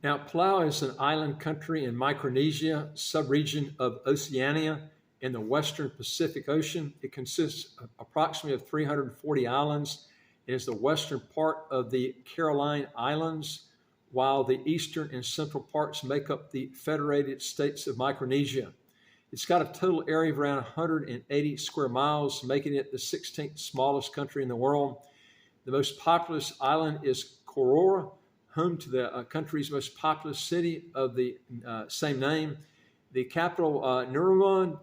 Now, Palau is an island country in Micronesia, subregion of Oceania in the Western Pacific Ocean. It consists of approximately of 340 islands. It is the western part of the Caroline Islands, while the eastern and central parts make up the Federated States of Micronesia. It's got a total area of around 180 square miles, making it the 16th smallest country in the world. The most populous island is Korora, home to the country's most populous city of the same name. The capital, Nuruman,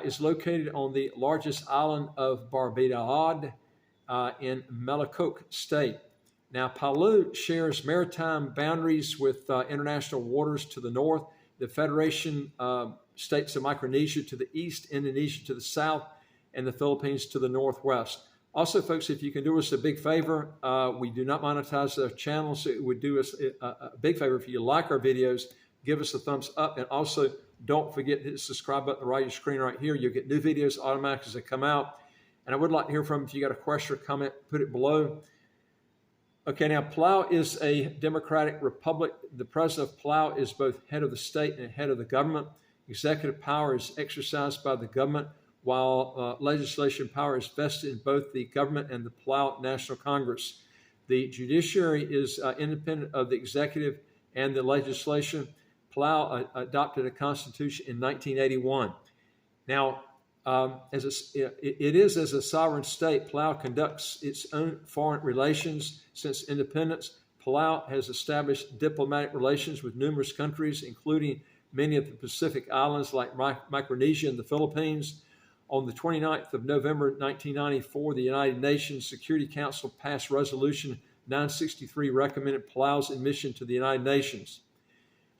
is located on the largest island of Barbadad in Melakoke State. Now, Palau shares maritime boundaries with international waters to the north, the Federation States of Micronesia to the east, Indonesia to the south, and the Philippines to the northwest. Also, folks, if you can do us a big favor, we do not monetize the channel, so it would do us a big favor if you like our videos, give us a thumbs up, and also don't forget to hit the subscribe button on the right of your screen right here. You'll get new videos automatically as they come out. And I would like to hear from you. If you got a question or comment, put it below. Okay, now Palau is a democratic republic. The president of Palau is both head of the state and head of the government. Executive power is exercised by the government, while legislation power is vested in both the government and the Palau National Congress. The judiciary is independent of the executive and the legislation. Palau adopted a constitution in 1981. Now, as a sovereign state, Palau conducts its own foreign relations since independence. Palau has established diplomatic relations with numerous countries, including many of the Pacific islands like Micronesia and the Philippines. On the 29th of November 1994, the United Nations Security Council passed Resolution 963 recommended Palau's admission to the United Nations.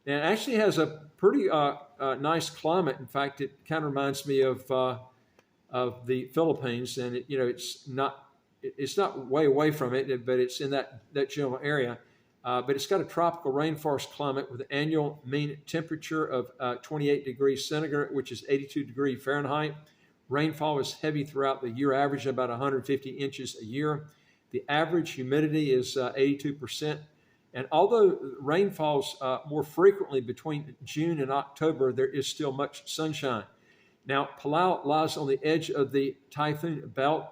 And it actually has a pretty nice climate. In fact, it kind of reminds me of the Philippines, and it's not way away from it, but it's in that general area. But it's got a tropical rainforest climate with an annual mean temperature of 28 degrees centigrade, which is 82 degrees Fahrenheit. Rainfall is heavy throughout the year, averaging about 150 inches a year. The average humidity is 82%. And although rain falls more frequently between June and October, there is still much sunshine. Now, Palau lies on the edge of the typhoon belt.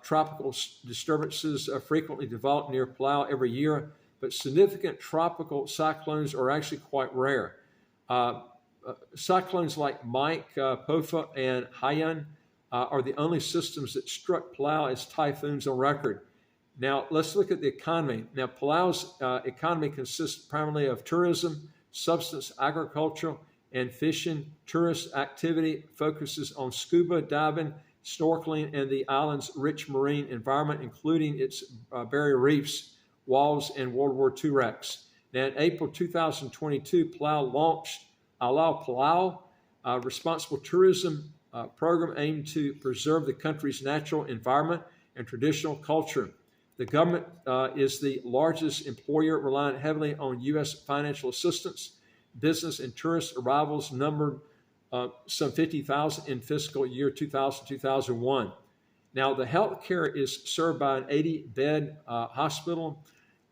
Tropical disturbances frequently develop near Palau every year, but significant tropical cyclones are actually quite rare. Cyclones like Mike, Pofa, and Haiyan are the only systems that struck Palau as typhoons on record. Now, let's look at the economy. Now, Palau's economy consists primarily of tourism, subsistence agriculture, and fishing. Tourist activity focuses on scuba diving, snorkeling, and the island's rich marine environment, including its barrier reefs, walls, and World War II wrecks. Now, in April 2022, Palau launched Allow Palau, a responsible tourism program aimed to preserve the country's natural environment and traditional culture. The government is the largest employer, relying heavily on U.S. financial assistance. Business and tourist arrivals numbered some 50,000 in fiscal year 2000-2001. Now, the health care is served by an 80-bed hospital,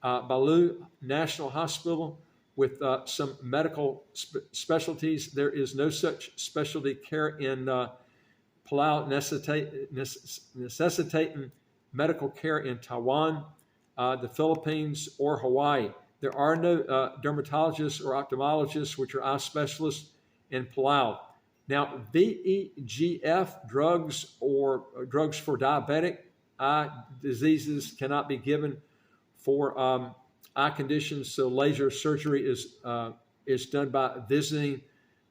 Palau National Hospital, with some medical specialties. There is no such specialty care in Palau, necessitating medical care in Taiwan, the Philippines, or Hawaii. There are no dermatologists or ophthalmologists, which are eye specialists, in Palau. Now, VEGF drugs or drugs for diabetic eye diseases cannot be given for eye conditions, so laser surgery is done by visiting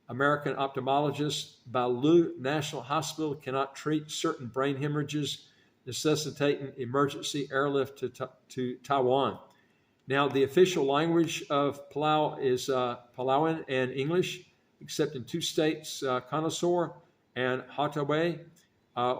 American ophthalmologists. Palau National Hospital cannot treat certain brain hemorrhages, necessitating emergency airlift to Taiwan. Now, the official language of Palau is Palauan and English, except in two states, Conasor and Hautaway,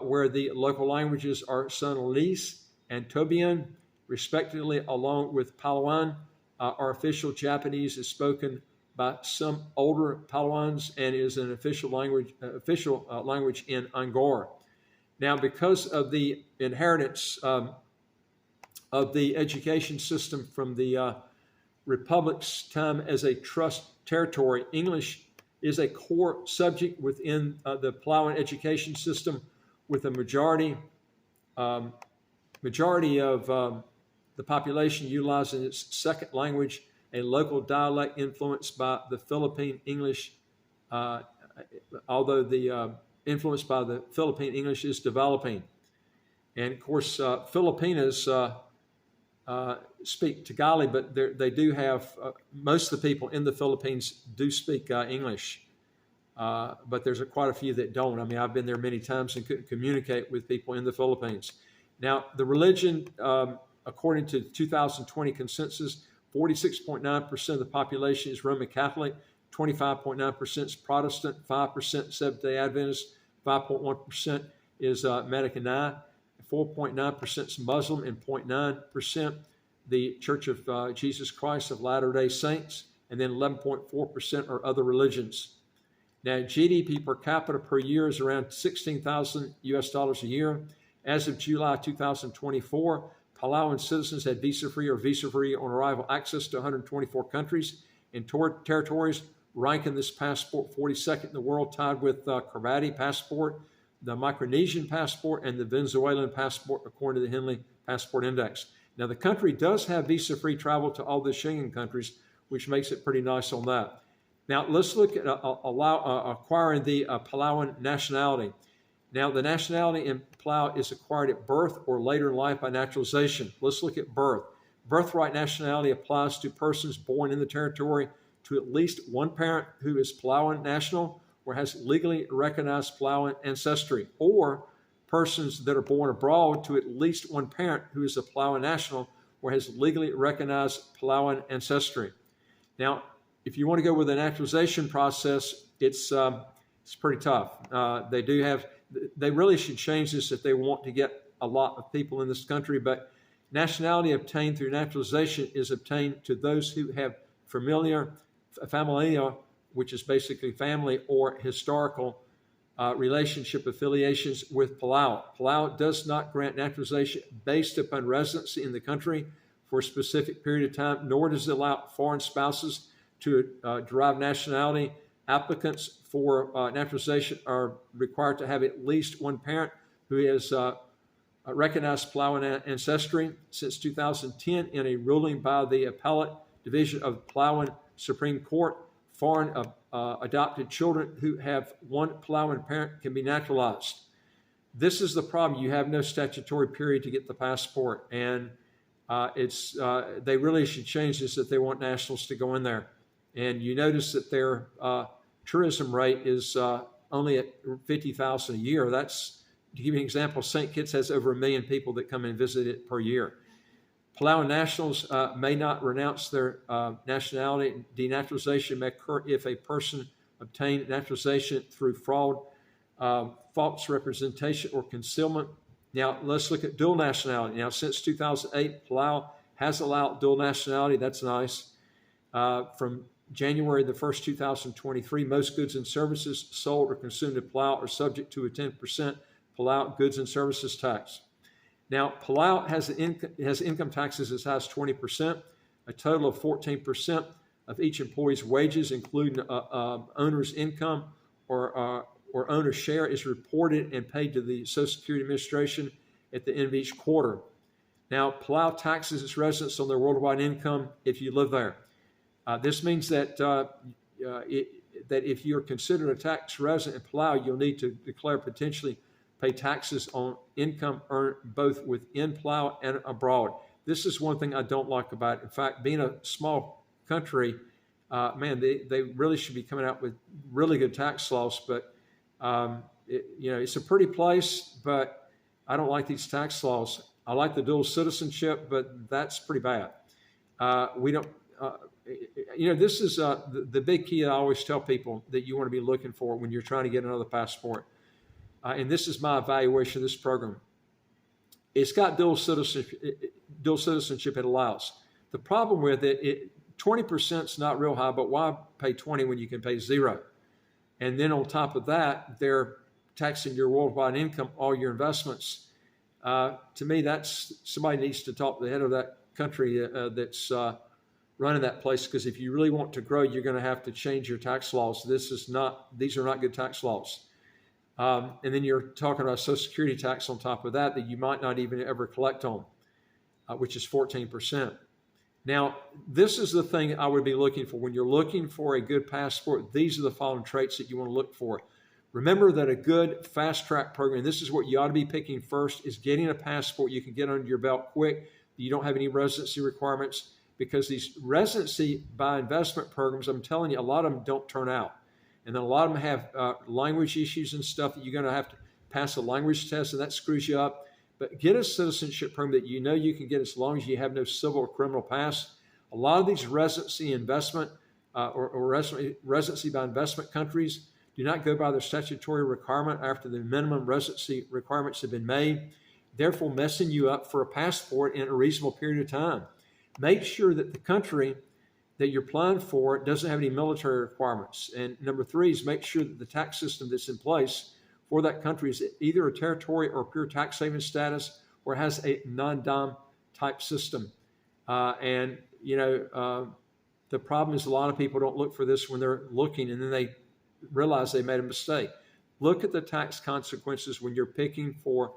where the local languages are Sonalese and Tobian, respectively, along with Palauan. Our official Japanese is spoken by some older Palauans and is an official language in Angkor. Now, because of the inheritance of the education system from the republic's time as a trust territory, English is a core subject within the Palauan education system, with a majority of the population utilizing its second language, a local dialect influenced by the Philippine English, although the influence by the Philippine English is developing. And of course, Filipinos speak Tagalog, but they do have, most of the people in the Philippines do speak English, but there's quite a few that don't. I mean, I've been there many times and couldn't communicate with people in the Philippines. Now, the religion, according to the 2020 consensus, 46.9% of the population is Roman Catholic, 25.9% is Protestant, 5% Seventh-day Adventist, 5.1% is Mennonite, 4.9% is Muslim, and 0.9% the Church of Jesus Christ of Latter-day Saints, and then 11.4% are other religions. Now, GDP per capita per year is around $16,000 US a year. As of July 2024, Palauan citizens had visa-free or visa-free on arrival access to 124 countries and territories, ranking this passport 42nd in the world, tied with Kiribati passport, the Micronesian passport, and the Venezuelan passport, according to the Henley Passport Index. Now, the country does have visa-free travel to all the Schengen countries, which makes it pretty nice on that. Now, let's look at acquiring the Palauan nationality. Now, the nationality in Palau is acquired at birth or later in life by naturalization. Let's look at birth. Birthright nationality applies to persons born in the territory to at least one parent who is Palauan national or has legally recognized Palauan ancestry, or persons that are born abroad to at least one parent who is a Palauan national or has legally recognized Palauan ancestry. Now, if you want to go with the naturalization process, it's pretty tough. They really should change this if they want to get a lot of people in this country, but nationality obtained through naturalization is obtained to those who have familia, which is basically family, or historical relationship affiliations with Palau. Palau does not grant naturalization based upon residency in the country for a specific period of time, nor does it allow foreign spouses to derive nationality. Applicants for naturalization are required to have at least one parent who has recognized Palauan ancestry. Since 2010, in a ruling by the Appellate Division of Palauan Supreme Court, foreign adopted children who have one Palauan parent can be naturalized. This is the problem. You have no statutory period to get the passport, and they really should change this if they want nationals to go in there. And you notice that their tourism rate is only at 50,000 a year. That's, to give you an example, St. Kitts has over 1 million people that come and visit it per year. Palauan nationals may not renounce their nationality. Denaturalization may occur if a person obtained naturalization through fraud, false representation, or concealment. Now, let's look at dual nationality. Now, since 2008, Palau has allowed dual nationality. That's nice. From January the 1st, 2023, most goods and services sold or consumed in Palau are subject to a 10% Palau goods and services tax. Now, Palau has income taxes as high as 20%, a total of 14% of each employee's wages, including owner's income or owner's share, is reported and paid to the Social Security Administration at the end of each quarter. Now, Palau taxes its residents on their worldwide income if you live there. This means that that if you're considered a tax resident in Palau, you'll need to declare potentially pay taxes on income earned both within Palau and abroad. This is one thing I don't like about it. In fact, being a small country, they really should be coming out with really good tax laws. But it's a pretty place, but I don't like these tax laws. I like the dual citizenship, but that's pretty bad. We don't. This is the big key I always tell people that you want to be looking for when you're trying to get another passport. And this is my evaluation of this program. It's got dual citizenship it allows. The problem with it 20% is not real high, but why pay 20 when you can pay 0? And then on top of that, they're taxing your worldwide income, all your investments. To me, that's somebody needs to talk to the head of that country that's running that place, because if you really want to grow, you're going to have to change your tax laws. These are not good tax laws. And then you're talking about Social Security tax on top of that you might not even ever collect on, which is 14%. Now, this is the thing I would be looking for. When you're looking for a good passport, these are the following traits that you want to look for. Remember that a good fast track program, this is what you ought to be picking first, is getting a passport you can get under your belt quick. You don't have any residency requirements, because these residency by investment programs, I'm telling you, a lot of them don't turn out. And then a lot of them have language issues and stuff that you're going to have to pass a language test, and that screws you up. But get a citizenship program that you know you can get as long as you have no civil or criminal past. A lot of these residency investment or residency by investment countries do not go by their statutory requirement after the minimum residency requirements have been made, therefore messing you up for a passport in a reasonable period of time. Make sure that the country that you're applying for doesn't have any military requirements. And number 3 is make sure that the tax system that's in place for that country is either a territory or pure tax haven status, or has a non-dom type system. The problem is a lot of people don't look for this when they're looking, and then they realize they made a mistake. Look at the tax consequences when you're picking for,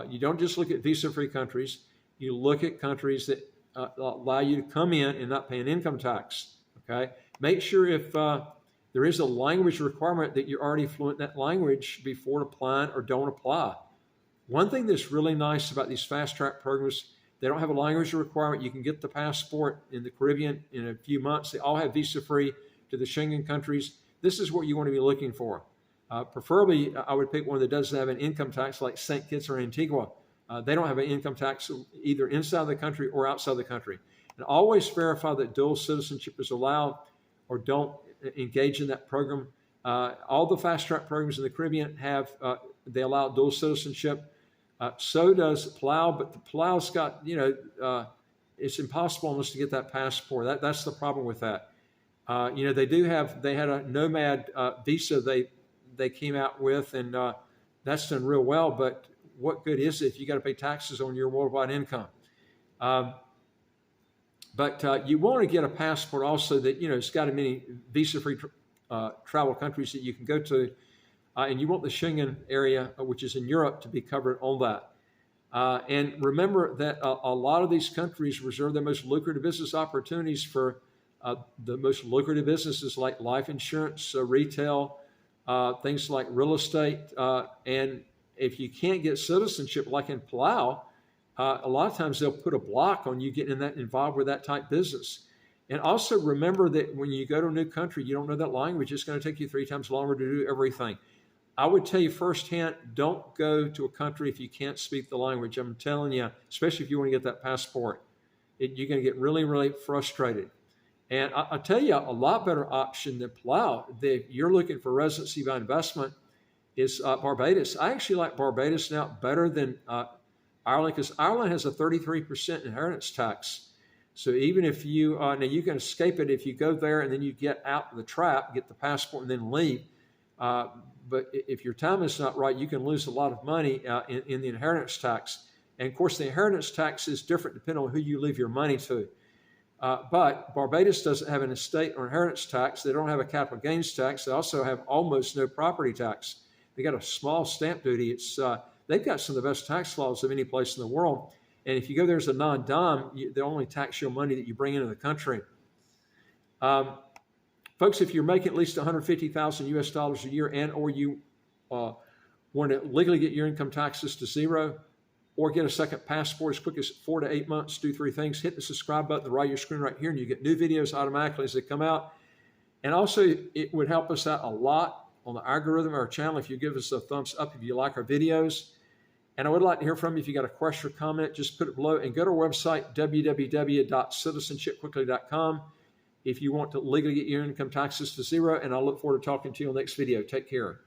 you don't just look at visa-free countries, you look at countries that allow you to come in and not pay an income tax, okay? Make sure if there is a language requirement that you're already fluent in that language before applying, or don't apply. One thing that's really nice about these fast-track programs, they don't have a language requirement. You can get the passport in the Caribbean in a few months. They all have visa-free to the Schengen countries. This is what you want to be looking for. Preferably, I would pick one that doesn't have an income tax, like St. Kitts or Antigua. They don't have an income tax either inside the country or outside the country. And always verify that dual citizenship is allowed, or don't engage in that program. All the fast-track programs in the Caribbean have, they allow dual citizenship. So does Palau, but the Palau's got, it's impossible almost to get that passport. That's the problem with that. They had a nomad visa they came out with, and that's done real well, but what good is it if you got to pay taxes on your worldwide income? But you want to get a passport also that, it's got many visa-free travel countries that you can go to, and you want the Schengen area, which is in Europe, to be covered on that. And remember that a lot of these countries reserve their most lucrative business opportunities for the most lucrative businesses like life insurance, retail, things like real estate. And if you can't get citizenship, like in Palau, a lot of times they'll put a block on you getting involved with that type business. And also remember that when you go to a new country, you don't know that language, it's going to take you 3 times longer to do everything. I would tell you firsthand, don't go to a country if you can't speak the language. I'm telling you, especially if you want to get that passport, you're going to get really, really frustrated. And I'll tell you, a lot better option than Palau, if you're looking for residency by investment, is Barbados. I actually like Barbados now better than Ireland, because Ireland has a 33% inheritance tax. So even if you, now you can escape it if you go there and then you get out of the trap, get the passport, and then leave. But if your time is not right, you can lose a lot of money in the inheritance tax. And of course, the inheritance tax is different depending on who you leave your money to. But Barbados doesn't have an estate or inheritance tax. They don't have a capital gains tax. They also have almost no property tax. They got a small stamp duty. They've got some of the best tax laws of any place in the world. And if you go there as a non-dom, they only tax your money that you bring into the country. Folks, if you're making at least $150,000 US dollars a year, and or you want to legally get your income taxes to zero, or get a second passport as quick as 4 to 8 months, do 3 things. Hit the subscribe button at the right of your screen right here, and you get new videos automatically as they come out. And also, it would help us out a lot on the algorithm of our channel if you give us a thumbs up if you like our videos. And I would like to hear from you. If you got a question or comment, just put it below, and go to our website, www.citizenshipquickly.com, if you want to legally get your income taxes to zero. And I look forward to talking to you on the next video. Take care.